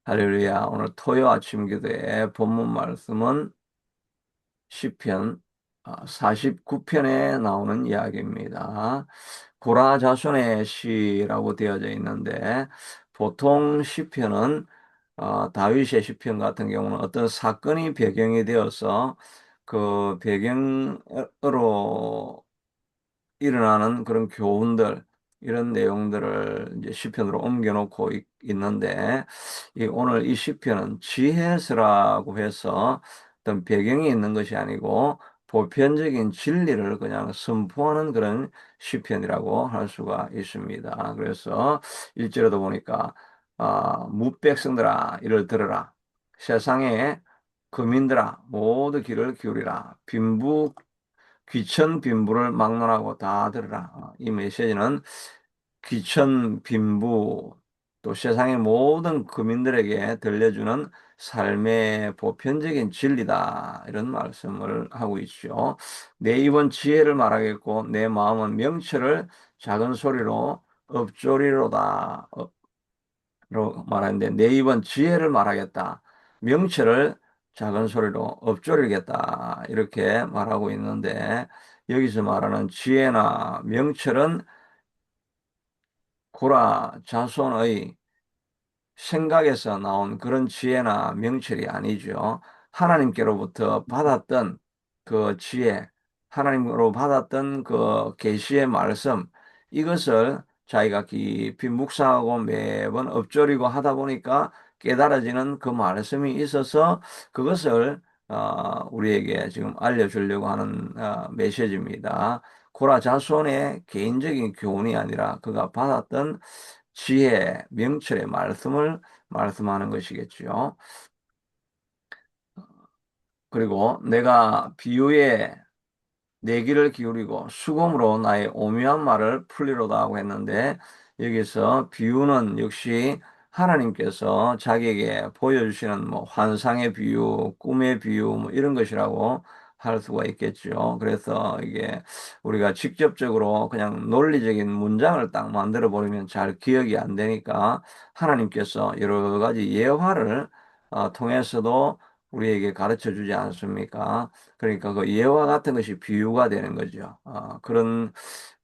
할렐루야. 오늘 토요 아침 기도의 본문 말씀은 시편 49편에 나오는 이야기입니다. 고라 자손의 시라고 되어져 있는데 보통 시편은 다윗의 시편 같은 경우는 어떤 사건이 배경이 되어서 그 배경으로 일어나는 그런 교훈들, 이런 내용들을 이제 시편으로 옮겨놓고 있는데, 오늘 이 시편은 지혜서라고 해서 어떤 배경이 있는 것이 아니고, 보편적인 진리를 그냥 선포하는 그런 시편이라고 할 수가 있습니다. 그래서 일절에도 보니까, 무백성들아, 이를 들으라. 세상의 거민들아, 모두 귀를 기울이라. 귀천 빈부를 막론하고 다 들으라. 이 메시지는 귀천 빈부 또 세상의 모든 국민들에게 들려주는 삶의 보편적인 진리다. 이런 말씀을 하고 있죠. 내 입은 지혜를 말하겠고 내 마음은 명철을 작은 소리로 읊조리로다. 로 말하는데 내 입은 지혜를 말하겠다. 명철을 작은 소리로 읊조리겠다. 이렇게 말하고 있는데 여기서 말하는 지혜나 명철은 고라 자손의 생각에서 나온 그런 지혜나 명철이 아니죠. 하나님께로부터 받았던 그 지혜, 하나님으로 받았던 그 계시의 말씀, 이것을 자기가 깊이 묵상하고 매번 읊조리고 하다 보니까 깨달아지는 그 말씀이 있어서 그것을 우리에게 지금 알려주려고 하는 메시지입니다. 고라 자손의 개인적인 교훈이 아니라 그가 받았던 지혜, 명철의 말씀을 말씀하는 것이겠죠. 그리고 내가 비유에 내 귀를 기울이고 수금으로 나의 오묘한 말을 풀리로다 하고 했는데 여기서 비유는 역시 하나님께서 자기에게 보여주시는 뭐 환상의 비유, 꿈의 비유 뭐 이런 것이라고 할 수가 있겠죠. 그래서 이게 우리가 직접적으로 그냥 논리적인 문장을 딱 만들어 버리면 잘 기억이 안 되니까 하나님께서 여러 가지 예화를 통해서도 우리에게 가르쳐 주지 않습니까? 그러니까 그 예화 같은 것이 비유가 되는 거죠. 그런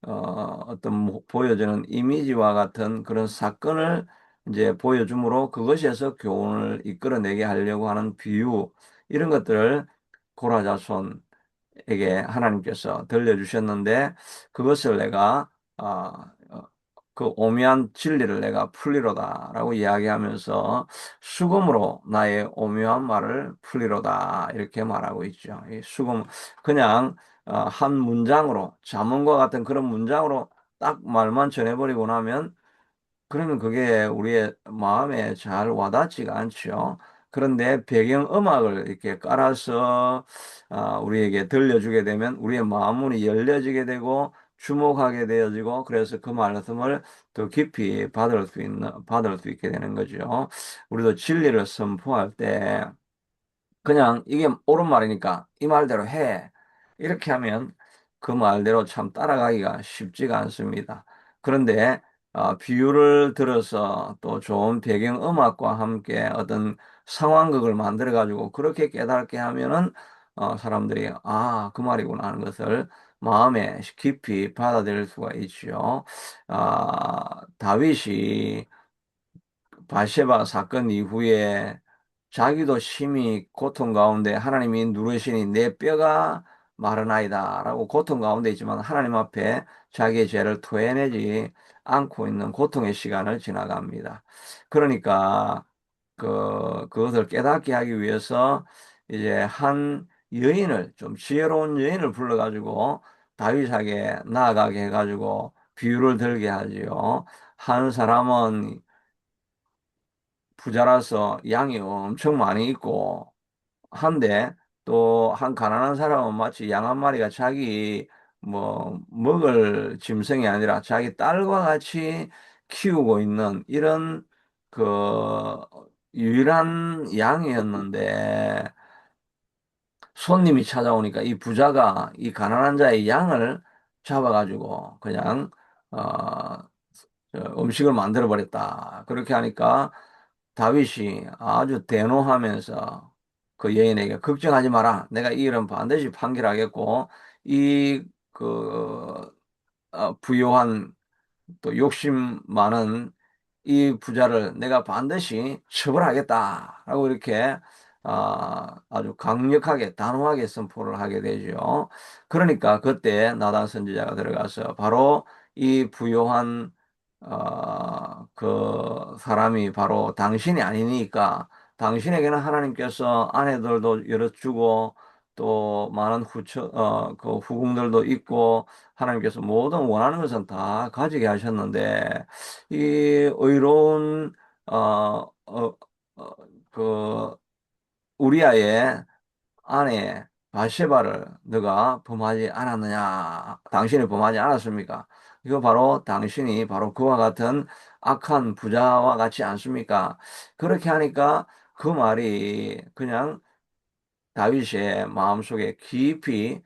어떤 보여주는 이미지와 같은 그런 사건을 이제 보여줌으로 그것에서 교훈을 이끌어내게 하려고 하는 비유 이런 것들을 고라자손에게 하나님께서 들려주셨는데 그것을 내가 그 오묘한 진리를 내가 풀리로다라고 이야기하면서 수금으로 나의 오묘한 말을 풀리로다 이렇게 말하고 있죠. 이 수금 그냥 한 문장으로 자문과 같은 그런 문장으로 딱 말만 전해버리고 나면 그러면 그게 우리의 마음에 잘 와닿지가 않죠. 그런데 배경음악을 이렇게 깔아서 우리에게 들려주게 되면 우리의 마음문이 열려지게 되고 주목하게 되어지고 그래서 그 말씀을 더 깊이 받을 수 있게 되는 거죠. 우리도 진리를 선포할 때 그냥 이게 옳은 말이니까 이 말대로 해. 이렇게 하면 그 말대로 참 따라가기가 쉽지가 않습니다. 그런데 비유를 들어서 또 좋은 배경 음악과 함께 어떤 상황극을 만들어 가지고 그렇게 깨닫게 하면은 사람들이 그 말이구나 하는 것을 마음에 깊이 받아들일 수가 있죠. 다윗이 바세바 사건 이후에 자기도 심히 고통 가운데 하나님이 누르시니 내 뼈가 마르나이다 라고 고통 가운데 있지만 하나님 앞에 자기의 죄를 토해내지 않고 있는 고통의 시간을 지나갑니다. 그러니까 그것을 깨닫게 하기 위해서 이제 한 여인을 좀 지혜로운 여인을 불러가지고 다윗에게 나아가게 해가지고 비유를 들게 하지요. 한 사람은 부자라서 양이 엄청 많이 있고 한데 또 한 가난한 사람은 마치 양 한 마리가 자기 뭐 먹을 짐승이 아니라 자기 딸과 같이 키우고 있는 이런 그 유일한 양이었는데 손님이 찾아오니까 이 부자가 이 가난한 자의 양을 잡아가지고 그냥 어, 음식을 만들어 버렸다. 그렇게 하니까 다윗이 아주 대노하면서 그 여인에게 걱정하지 마라. 내가 이 일은 반드시 판결하겠고, 이, 그, 부요한 또 욕심 많은 이 부자를 내가 반드시 처벌하겠다라고 이렇게 아주 강력하게 단호하게 선포를 하게 되죠. 그러니까 그때 나단 선지자가 들어가서 바로 이 부요한 그 사람이 바로 당신이 아니니까 당신에게는 하나님께서 아내들도 여러 주고 또 많은 그 후궁들도 있고 하나님께서 모든 원하는 것은 다 가지게 하셨는데 이 의로운 어, 어, 어, 그 우리아의 아내 바세바를 너가 범하지 않았느냐? 당신이 범하지 않았습니까? 이거 바로 당신이 바로 그와 같은 악한 부자와 같지 않습니까? 그렇게 하니까 그 말이 그냥 다윗의 마음속에 깊이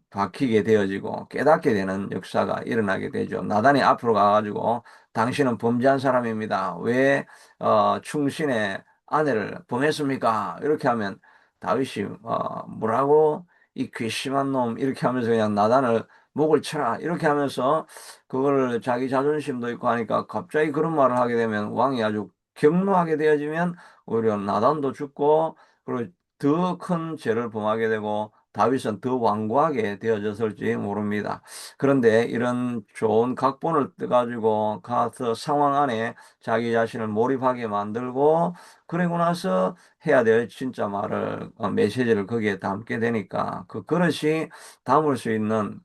박히게 되어지고 깨닫게 되는 역사가 일어나게 되죠. 나단이 앞으로 가가지고 당신은 범죄한 사람입니다. 왜 충신의 아내를 범했습니까? 이렇게 하면 다윗이 뭐라고 이 괘씸한 놈 이렇게 하면서 그냥 나단을 목을 쳐라 이렇게 하면서 그걸 자기 자존심도 있고 하니까 갑자기 그런 말을 하게 되면 왕이 아주 격노하게 되어지면 오히려 나단도 죽고 그리고 더 큰 죄를 범하게 되고 다윗은 더 완고하게 되어졌을지 모릅니다. 그런데 이런 좋은 각본을 떠가지고 가서 상황 안에 자기 자신을 몰입하게 만들고 그리고 나서 해야 될 진짜 말을 메시지를 거기에 담게 되니까 그 그릇이 담을 수 있는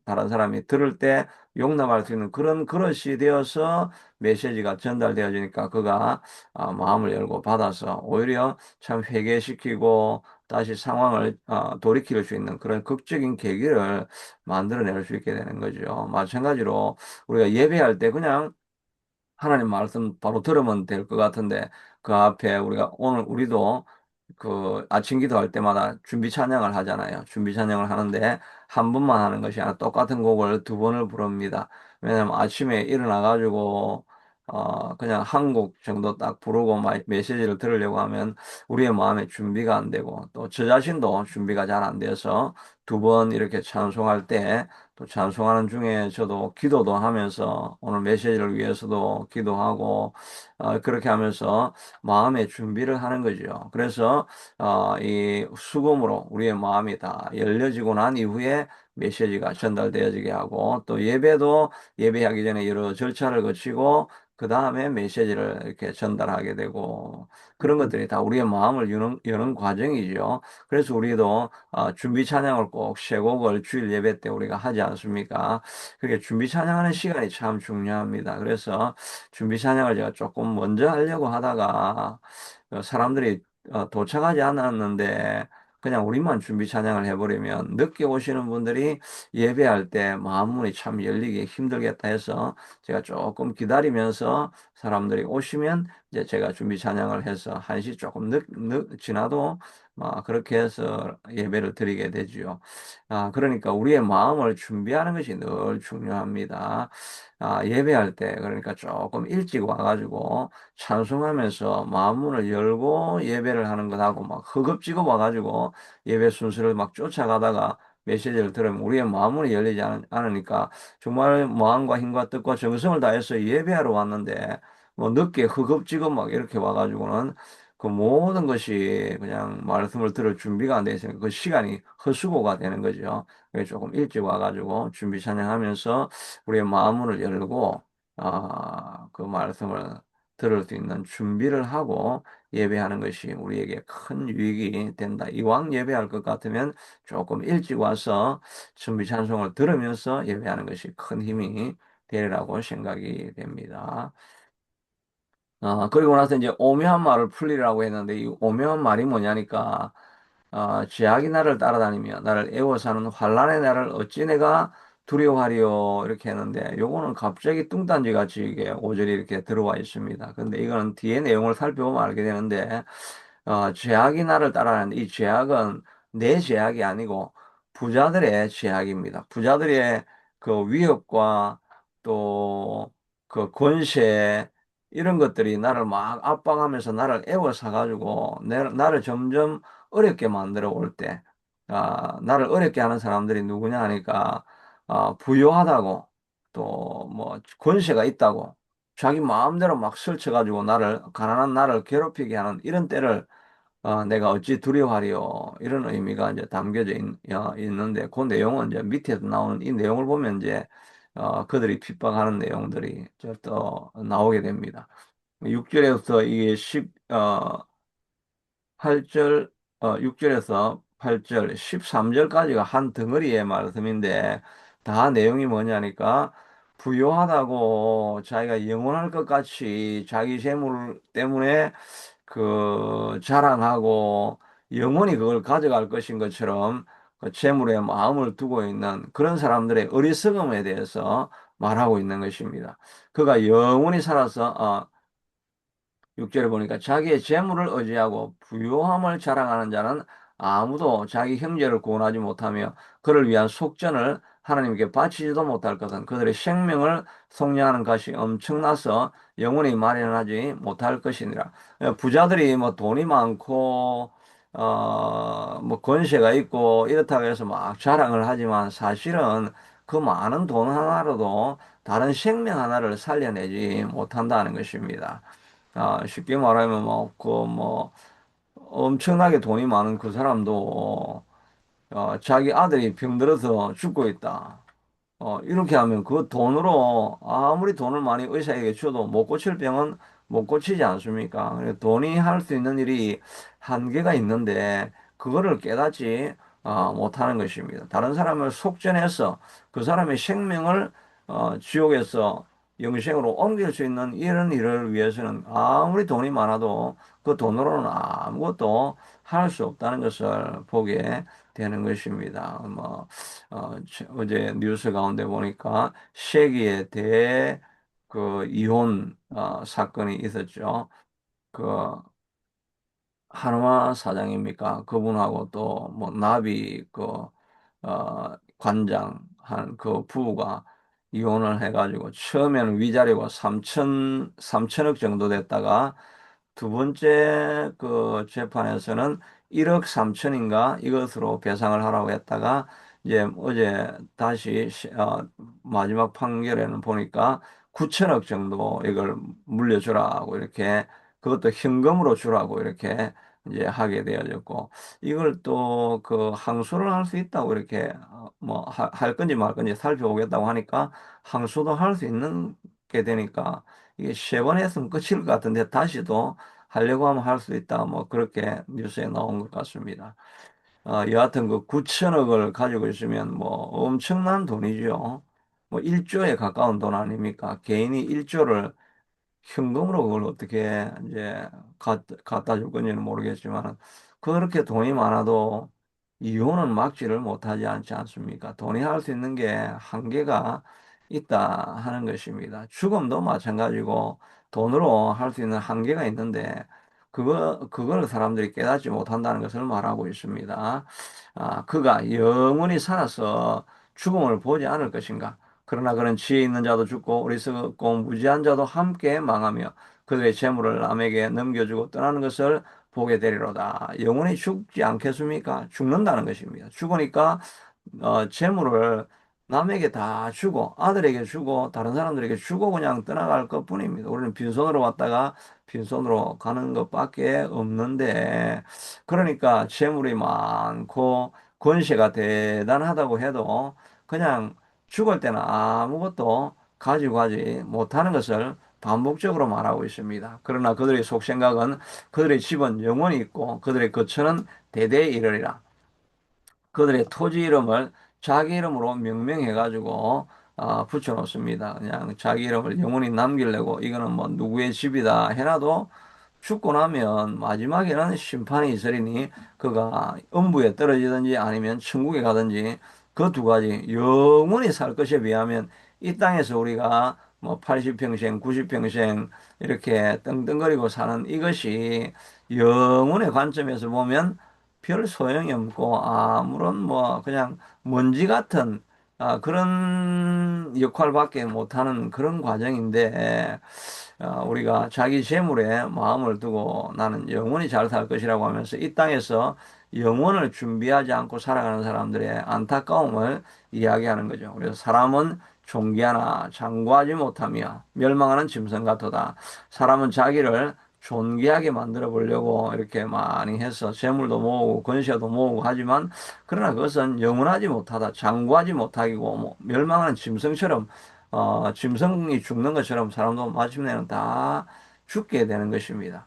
다른 사람이 들을 때 용납할 수 있는 그런 그릇이 되어서 메시지가 전달되어지니까 그가 마음을 열고 받아서 오히려 참 회개시키고 다시 상황을 돌이킬 수 있는 그런 극적인 계기를 만들어낼 수 있게 되는 거죠. 마찬가지로 우리가 예배할 때 그냥 하나님 말씀 바로 들으면 될 것 같은데 그 앞에 우리가 오늘 우리도 그 아침 기도할 때마다 준비 찬양을 하잖아요. 준비 찬양을 하는데 한 번만 하는 것이 아니라 똑같은 곡을 두 번을 부릅니다. 왜냐면 아침에 일어나 가지고 그냥 한 곡 정도 딱 부르고 메시지를 들으려고 하면 우리의 마음에 준비가 안 되고 또 저 자신도 준비가 잘 안 돼서 두 번 이렇게 찬송할 때 또 찬송하는 중에 저도 기도도 하면서 오늘 메시지를 위해서도 기도하고 그렇게 하면서 마음의 준비를 하는 거죠. 그래서 이 수금으로 우리의 마음이 다 열려지고 난 이후에 메시지가 전달되어지게 하고 또 예배도 예배하기 전에 여러 절차를 거치고 그 다음에 메시지를 이렇게 전달하게 되고 그런 것들이 다 우리의 마음을 여는 과정이죠. 그래서 우리도 준비 찬양을 꼭 세 곡을 주일 예배 때 우리가 하지 않습니까? 그게 준비 찬양하는 시간이 참 중요합니다. 그래서 준비 찬양을 제가 조금 먼저 하려고 하다가 사람들이 도착하지 않았는데 그냥 우리만 준비 찬양을 해버리면 늦게 오시는 분들이 예배할 때 마음문이 참 열리기 힘들겠다 해서 제가 조금 기다리면서 사람들이 오시면 이제 제가 준비 찬양을 해서 1시 조금 지나도 그렇게 해서 예배를 드리게 되지요. 그러니까 우리의 마음을 준비하는 것이 늘 중요합니다. 예배할 때 그러니까 조금 일찍 와가지고 찬송하면서 마음문을 열고 예배를 하는 것하고 막 허겁지겁 와가지고 예배 순서를 막 쫓아가다가 메시지를 들으면 우리의 마음문이 열리지 않으니까 정말 마음과 힘과 뜻과 정성을 다해서 예배하러 왔는데 뭐 늦게 허겁지겁 막 이렇게 와가지고는 그 모든 것이 그냥 말씀을 들을 준비가 안 돼 있으니까 그 시간이 헛수고가 되는 거죠. 그래서 조금 일찍 와가지고 준비 찬양하면서 우리의 마음문을 열고 그 말씀을 들을 수 있는 준비를 하고 예배하는 것이 우리에게 큰 유익이 된다. 이왕 예배할 것 같으면 조금 일찍 와서 준비 찬송을 들으면서 예배하는 것이 큰 힘이 되리라고 생각이 됩니다. 그리고 나서 이제 오묘한 말을 풀리라고 했는데 이 오묘한 말이 뭐냐니까 죄악이 나를 따라다니며 나를 애워사는 환란의 날을 어찌 내가 두려워하리요 이렇게 했는데 요거는 갑자기 뚱딴지 같이 이게 오절이 이렇게 들어와 있습니다. 근데 이거는 뒤에 내용을 살펴보면 알게 되는데 죄악이 나를 따라다니는데 이 죄악은 내 죄악이 아니고 부자들의 죄악입니다. 부자들의 그 위협과 또 그 권세 이런 것들이 나를 막 압박하면서 나를 애워싸가지고 나를 점점 어렵게 만들어 올 때, 나를 어렵게 하는 사람들이 누구냐 하니까, 부유하다고, 또 뭐 권세가 있다고, 자기 마음대로 막 설쳐가지고 가난한 나를 괴롭히게 하는 이런 때를 내가 어찌 두려워하리요. 이런 의미가 이제 담겨져 있는데, 그 내용은 이제 밑에서 나오는 이 내용을 보면 이제, 그들이 핍박하는 내용들이 또 나오게 됩니다. 6절에서 이게 8절, 6절에서 8절, 13절까지가 한 덩어리의 말씀인데, 다 내용이 뭐냐니까, 부유하다고 자기가 영원할 것 같이 자기 재물 때문에 자랑하고 영원히 그걸 가져갈 것인 것처럼 그 재물에 마음을 두고 있는 그런 사람들의 어리석음에 대해서 말하고 있는 것입니다. 그가 영원히 살아서 6절에 보니까 자기의 재물을 의지하고 부유함을 자랑하는 자는 아무도 자기 형제를 구원하지 못하며 그를 위한 속전을 하나님께 바치지도 못할 것은 그들의 생명을 속량하는 것이 엄청나서 영원히 마련하지 못할 것이니라. 부자들이 뭐 돈이 많고 뭐 권세가 있고 이렇다고 해서 막 자랑을 하지만 사실은 그 많은 돈 하나로도 다른 생명 하나를 살려내지 못한다는 것입니다. 쉽게 말하면 엄청나게 돈이 많은 그 사람도 자기 아들이 병들어서 죽고 있다. 이렇게 하면 그 돈으로 아무리 돈을 많이 의사에게 줘도 못 고칠 병은 못 고치지 않습니까? 그래서 돈이 할 수 있는 일이 한계가 있는데 그거를 깨닫지 못하는 것입니다. 다른 사람을 속전해서 그 사람의 생명을 지옥에서 영생으로 옮길 수 있는 이런 일을 위해서는 아무리 돈이 많아도 그 돈으로는 아무것도 할 수 없다는 것을 보게 되는 것입니다. 어제 뉴스 가운데 보니까 세기의 이혼 사건이 있었죠. 그 한화 사장입니까? 그분하고 또 뭐 나비 관장 한 그 부부가 이혼을 해가지고 처음에는 위자료가 3천억 정도 됐다가 두 번째 그 재판에서는 1억 3천인가 이것으로 배상을 하라고 했다가 이제 어제 다시 마지막 판결에는 보니까 9천억 정도 이걸 물려주라고 이렇게 그것도 현금으로 주라고 이렇게 이제 하게 되어졌고 이걸 또 항소를 할 수 있다고 이렇게 뭐 할 건지 말 건지 살펴보겠다고 하니까 항소도 할 수 있는 게 되니까 이게 세 번 했으면 끝일 것 같은데 다시도 하려고 하면 할 수 있다. 뭐 그렇게 뉴스에 나온 것 같습니다. 여하튼 그 9천억을 가지고 있으면 뭐 엄청난 돈이죠. 뭐 1조에 가까운 돈 아닙니까? 개인이 1조를 현금으로 그걸 어떻게 이제 갖다 줄 건지는 모르겠지만 그렇게 돈이 많아도 이혼은 막지를 못하지 않지 않습니까? 돈이 할 수 있는 게 한계가 있다 하는 것입니다. 죽음도 마찬가지고 돈으로 할 수 있는 한계가 있는데 그걸 사람들이 깨닫지 못한다는 것을 말하고 있습니다. 그가 영원히 살아서 죽음을 보지 않을 것인가? 그러나 그는 지혜 있는 자도 죽고 어리석고 무지한 자도 함께 망하며 그들의 재물을 남에게 넘겨주고 떠나는 것을 보게 되리로다. 영원히 죽지 않겠습니까? 죽는다는 것입니다. 죽으니까 재물을 남에게 다 주고 아들에게 주고 다른 사람들에게 주고 그냥 떠나갈 것뿐입니다. 우리는 빈손으로 왔다가 빈손으로 가는 것밖에 없는데 그러니까 재물이 많고 권세가 대단하다고 해도 그냥 죽을 때는 아무것도 가지고 가지 못하는 것을 반복적으로 말하고 있습니다. 그러나 그들의 속생각은 그들의 집은 영원히 있고 그들의 거처는 대대에 이르리라. 그들의 토지 이름을 자기 이름으로 명명해가지고 붙여놓습니다. 그냥 자기 이름을 영원히 남기려고 이거는 뭐 누구의 집이다 해놔도 죽고 나면 마지막에는 심판이 있으리니 그가 음부에 떨어지든지 아니면 천국에 가든지 그 두 가지 영원히 살 것에 비하면 이 땅에서 우리가 뭐 80평생, 90평생 이렇게 떵떵거리고 사는 이것이 영혼의 관점에서 보면 별 소용이 없고 아무런 뭐 그냥 먼지 같은 그런 역할밖에 못하는 그런 과정인데 우리가 자기 재물에 마음을 두고 나는 영원히 잘 살 것이라고 하면서 이 땅에서 영원을 준비하지 않고 살아가는 사람들의 안타까움을 이야기하는 거죠. 그래서 사람은 존귀하나 장구하지 못하며 멸망하는 짐승 같도다. 사람은 자기를 존귀하게 만들어 보려고 이렇게 많이 해서 재물도 모으고 권세도 모으고 하지만 그러나 그것은 영원하지 못하다. 장구하지 못하고 뭐 멸망하는 짐승처럼 짐승이 죽는 것처럼 사람도 마침내는 다 죽게 되는 것입니다.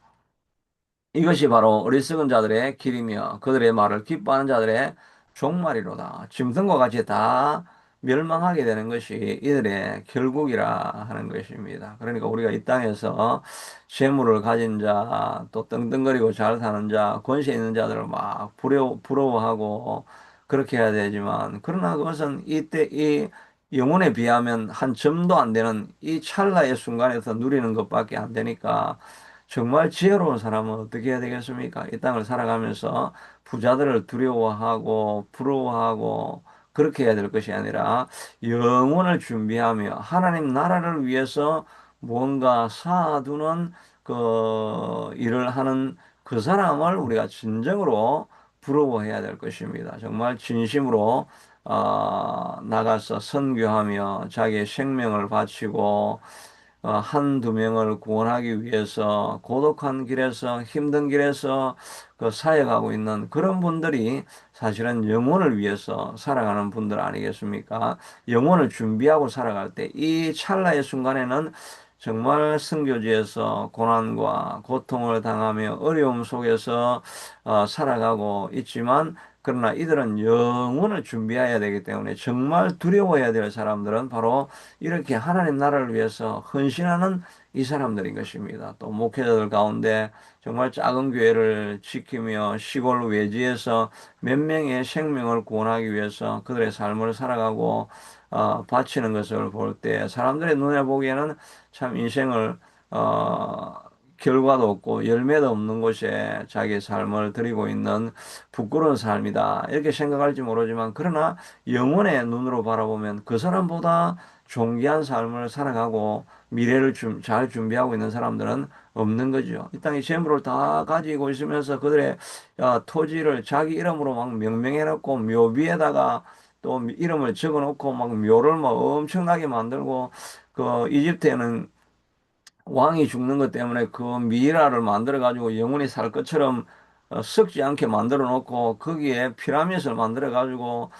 이것이 바로 어리석은 자들의 길이며 그들의 말을 기뻐하는 자들의 종말이로다. 짐승과 같이 다 멸망하게 되는 것이 이들의 결국이라 하는 것입니다. 그러니까 우리가 이 땅에서 재물을 가진 자, 또 떵떵거리고 잘 사는 자, 권세 있는 자들을 막 부러워하고 그렇게 해야 되지만, 그러나 그것은 이때 이 영혼에 비하면 한 점도 안 되는 이 찰나의 순간에서 누리는 것밖에 안 되니까 정말 지혜로운 사람은 어떻게 해야 되겠습니까? 이 땅을 살아가면서 부자들을 두려워하고 부러워하고 그렇게 해야 될 것이 아니라 영혼을 준비하며 하나님 나라를 위해서 무언가 쌓아두는 그 일을 하는 그 사람을 우리가 진정으로 부러워해야 될 것입니다. 정말 진심으로 나가서 선교하며 자기의 생명을 바치고 한두 명을 구원하기 위해서 고독한 길에서 힘든 길에서 그 사역하고 있는 그런 분들이 사실은 영혼을 위해서 살아가는 분들 아니겠습니까? 영혼을 준비하고 살아갈 때 이 찰나의 순간에는 정말 선교지에서 고난과 고통을 당하며 어려움 속에서 살아가고 있지만 그러나 이들은 영혼을 준비해야 되기 때문에 정말 두려워해야 될 사람들은 바로 이렇게 하나님 나라를 위해서 헌신하는 이 사람들인 것입니다. 또 목회자들 가운데 정말 작은 교회를 지키며 시골 외지에서 몇 명의 생명을 구원하기 위해서 그들의 삶을 살아가고 바치는 것을 볼 때 사람들의 눈에 보기에는 참 인생을 어, 결과도 없고 열매도 없는 곳에 자기의 삶을 드리고 있는 부끄러운 삶이다. 이렇게 생각할지 모르지만 그러나 영혼의 눈으로 바라보면 그 사람보다 존귀한 삶을 살아가고 미래를 잘 준비하고 있는 사람들은 없는 거죠. 이 땅에 재물을 다 가지고 있으면서 그들의 토지를 자기 이름으로 막 명명해놓고 묘비에다가 또 이름을 적어놓고 막 묘를 막 엄청나게 만들고 그 이집트에는 왕이 죽는 것 때문에 그 미이라를 만들어 가지고 영원히 살 것처럼 썩지 않게 만들어 놓고 거기에 피라밋을 만들어 가지고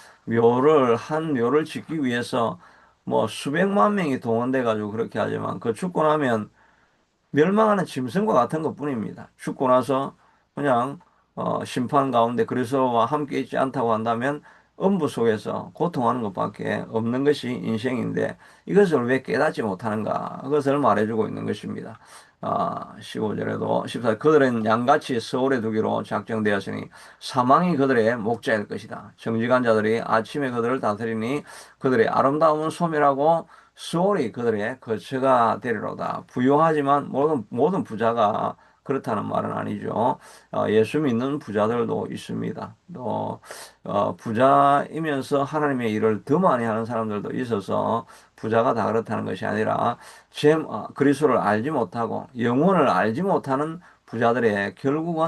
한 묘를 짓기 위해서 뭐 수백만 명이 동원돼 가지고 그렇게 하지만 그 죽고 나면 멸망하는 짐승과 같은 것뿐입니다. 죽고 나서 그냥 심판 가운데 그리스도와 함께 있지 않다고 한다면 음부 속에서 고통하는 것밖에 없는 것이 인생인데 이것을 왜 깨닫지 못하는가? 그것을 말해주고 있는 것입니다. 15절에도 14절 그들은 양같이 서울에 두기로 작정되었으니 사망이 그들의 목자일 것이다. 정직한 자들이 아침에 그들을 다스리니 그들의 아름다움은 소멸하고 수월이 그들의 거처가 되리로다. 부유하지만 모든 부자가 그렇다는 말은 아니죠. 예수 믿는 부자들도 있습니다. 또 부자이면서 하나님의 일을 더 많이 하는 사람들도 있어서 부자가 다 그렇다는 것이 아니라 그리스도를 알지 못하고 영혼을 알지 못하는 부자들의 결국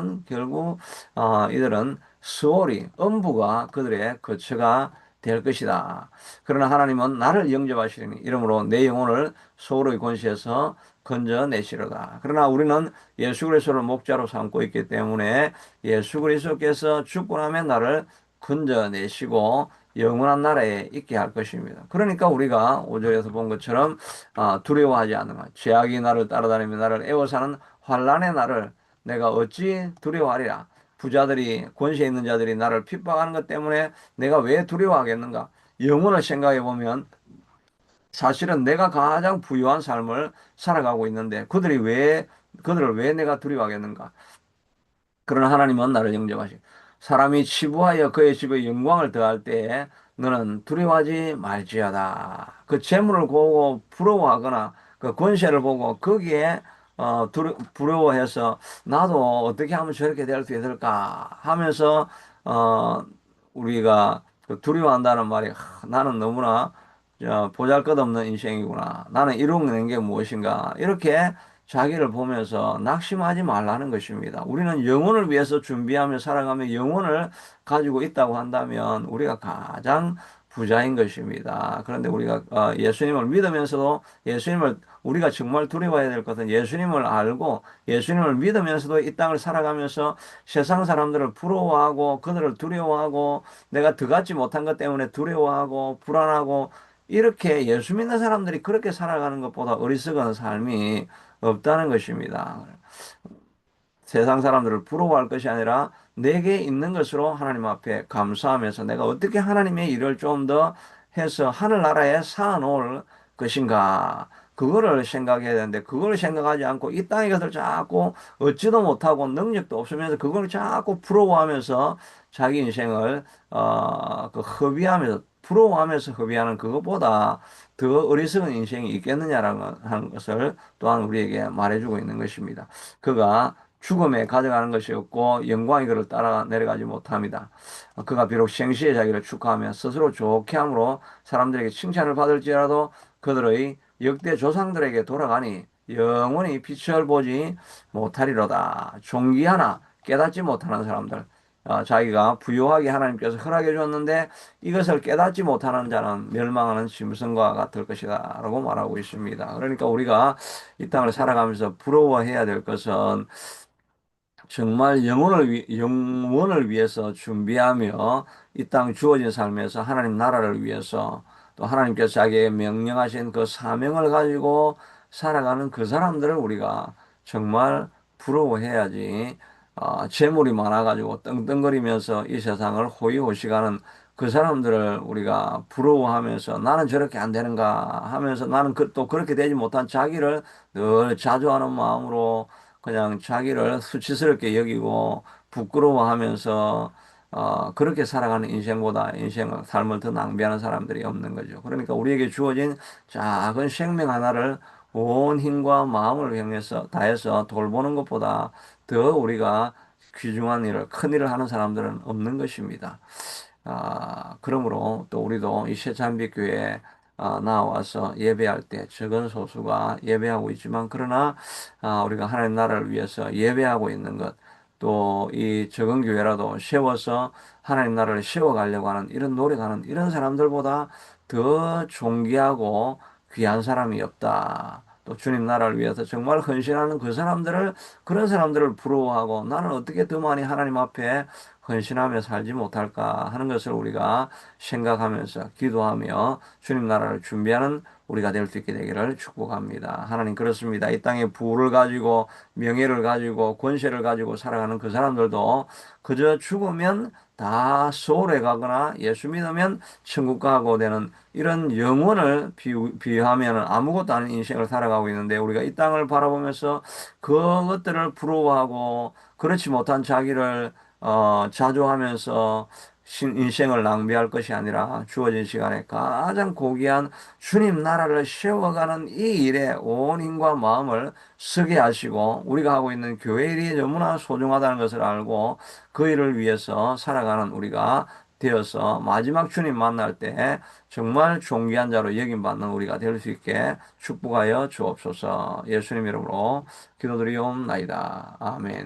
이들은 수월이 음부가 그들의 거처가 될 것이다. 그러나 하나님은 나를 영접하시리니 이러므로 내 영혼을 소울의 권세에서 건져내시려다. 그러나 우리는 예수 그리스도를 목자로 삼고 있기 때문에 예수 그리스도께서 죽고 나면 나를 건져내시고 영원한 나라에 있게 할 것입니다. 그러니까 우리가 5절에서 본 것처럼 두려워하지 않는 것. 죄악이 나를 따라다니며 나를 애워사는 환난의 날을 내가 어찌 두려워하리라. 부자들이 권세 있는 자들이 나를 핍박하는 것 때문에 내가 왜 두려워하겠는가? 영혼을 생각해 보면 사실은 내가 가장 부유한 삶을 살아가고 있는데 그들을 왜 내가 두려워하겠는가? 그러나 하나님은 나를 영접하시. 사람이 치부하여 그의 집에 영광을 더할 때에 너는 두려워하지 말지어다. 그 재물을 보고 부러워하거나 그 권세를 보고 거기에 부러워해서 나도 어떻게 하면 저렇게 될 수 있을까 하면서 어, 우리가 그 두려워한다는 말이 나는 너무나 보잘것없는 인생이구나. 나는 이루어낸 게 무엇인가. 이렇게 자기를 보면서 낙심하지 말라는 것입니다. 우리는 영혼을 위해서 준비하며 살아가며 영혼을 가지고 있다고 한다면 우리가 가장 부자인 것입니다. 그런데 우리가 예수님을 믿으면서도 예수님을 우리가 정말 두려워해야 될 것은 예수님을 알고 예수님을 믿으면서도 이 땅을 살아가면서 세상 사람들을 부러워하고 그들을 두려워하고 내가 더 갖지 못한 것 때문에 두려워하고 불안하고 이렇게 예수 믿는 사람들이 그렇게 살아가는 것보다 어리석은 삶이 없다는 것입니다. 세상 사람들을 부러워할 것이 아니라 내게 있는 것으로 하나님 앞에 감사하면서 내가 어떻게 하나님의 일을 좀 더 해서 하늘나라에 쌓아놓을 것인가. 그거를 생각해야 되는데 그걸 생각하지 않고 이 땅의 것을 자꾸 얻지도 못하고 능력도 없으면서 그걸 자꾸 부러워하면서 자기 인생을 그 허비하면서 부러워하면서 허비하는 그것보다 더 어리석은 인생이 있겠느냐라는 하는 것을 또한 우리에게 말해주고 있는 것입니다. 그가 죽음에 가져가는 것이 없고 영광이 그를 따라 내려가지 못합니다. 그가 비록 생시에 자기를 축하하며 스스로 좋게 함으로 사람들에게 칭찬을 받을지라도 그들의 역대 조상들에게 돌아가니 영원히 빛을 보지 못하리로다. 존귀하나 깨닫지 못하는 사람들. 자기가 부유하게 하나님께서 허락해 줬는데 이것을 깨닫지 못하는 자는 멸망하는 짐승과 같을 것이다 라고 말하고 있습니다. 그러니까 우리가 이 땅을 살아가면서 부러워해야 될 것은 정말 영원을 위해서 준비하며 이 땅 주어진 삶에서 하나님 나라를 위해서 또 하나님께서 자기에게 명령하신 그 사명을 가지고 살아가는 그 사람들을 우리가 정말 부러워해야지. 재물이 많아가지고 떵떵거리면서 이 세상을 호의호식하는 그 사람들을 우리가 부러워하면서 나는 저렇게 안 되는가 하면서 나는 또 그렇게 되지 못한 자기를 늘 자조하는 마음으로 그냥 자기를 수치스럽게 여기고 부끄러워하면서 그렇게 살아가는 인생보다 삶을 더 낭비하는 사람들이 없는 거죠. 그러니까 우리에게 주어진 작은 생명 하나를 온 힘과 마음을 다해서 돌보는 것보다 더 우리가 귀중한 일을, 큰 일을 하는 사람들은 없는 것입니다. 그러므로 또 우리도 이 새찬빛교회에 나와서 예배할 때 적은 소수가 예배하고 있지만 그러나 우리가 하나님 나라를 위해서 예배하고 있는 것 또 이 적은 교회라도 세워서 하나님 나라를 세워가려고 하는 이런 노력하는 이런 사람들보다 더 존귀하고 귀한 사람이 없다. 또 주님 나라를 위해서 정말 헌신하는 그런 사람들을 부러워하고 나는 어떻게 더 많이 하나님 앞에 헌신하며 살지 못할까 하는 것을 우리가 생각하면서 기도하며 주님 나라를 준비하는 우리가 될 수 있게 되기를 축복합니다. 하나님 그렇습니다. 이 땅에 부를 가지고 명예를 가지고 권세를 가지고 살아가는 그 사람들도 그저 죽으면 다 소홀해 가거나 예수 믿으면 천국 가고 되는 이런 영혼을 비유하면 아무것도 아닌 인생을 살아가고 있는데 우리가 이 땅을 바라보면서 그것들을 부러워하고 그렇지 못한 자기를 자조하면서 인생을 낭비할 것이 아니라 주어진 시간에 가장 고귀한 주님 나라를 세워가는 이 일에 온 힘과 마음을 쓰게 하시고 우리가 하고 있는 교회 일이 너무나 소중하다는 것을 알고 그 일을 위해서 살아가는 우리가 되어서 마지막 주님 만날 때 정말 존귀한 자로 여김받는 우리가 될 수 있게 축복하여 주옵소서. 예수님 이름으로 기도드리옵나이다. 아멘.